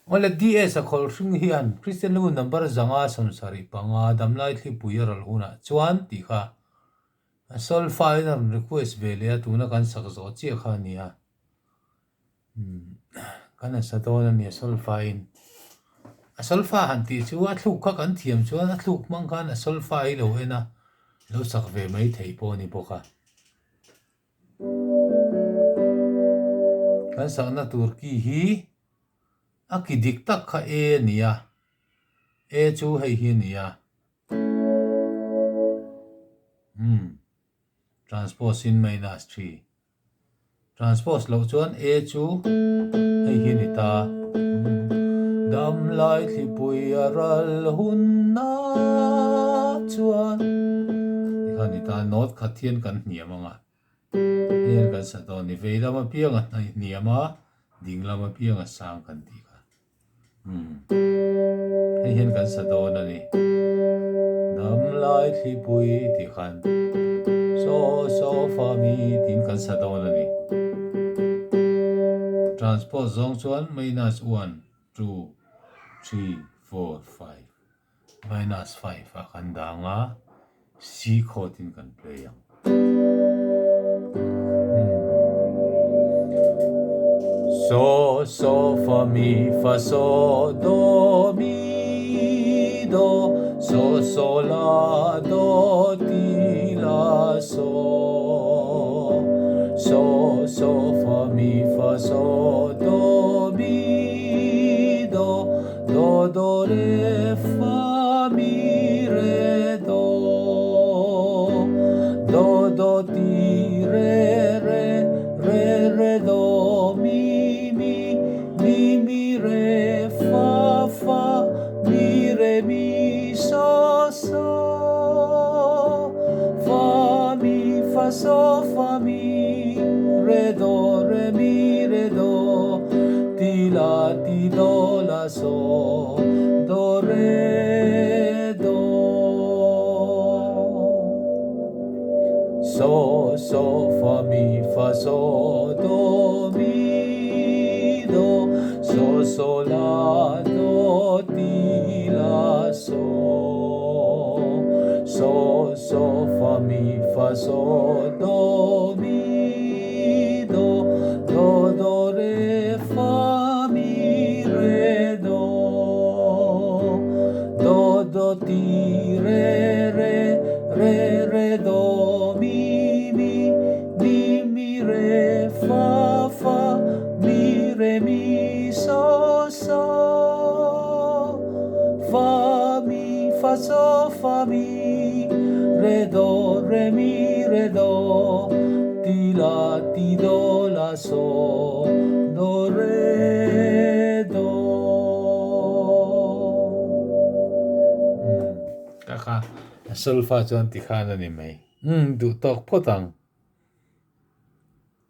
Wala DS a khol hring hian Christian lu number zanga samsari panga damlai thli puyaral huna chuan ti kha sol file request velia tuna kan sakzo chi kha nia kana sadona ni sol file sol fa han ti chu a thuk kha kan thiam chuan a thuk mang khan a sol file lo ena lo sak ve mai thei po ni boka kan sakna turki hi akidik tak kha e nia e chu hei hi nia transpose in minus 3 transpose lo chuan e chu hei hi ni ta dam lai thi pui aral hun na chuan ni kha ni ta not khathian kan hniamanga hian kan sa to ni veilama pianga hniama dinglama pianga sang kan ti kha hei hian kan sa to na ni dam lai thi pui ti khan so fa mi tin kan sa to na ni transpose zong chuan minus 1 2 3 4 5 minus 5 a kan danga C chord in kan play yang so fa mi fa so do mi do so la do ti la so fa mi fa so do mi do re fa mi re do ti re do mi re fa mi re mi so fa mi fa so fa mi re mi re do ti do la so do re do so fa mi fa so do mi do so la do ti la so fa mi fa so do mi do re fa mi re do ti re do mi re fa mi re mi so fa mi fa so fa mi re mi re do ti do la so do re do ka solfa chuan ti khan ani mai du tok photang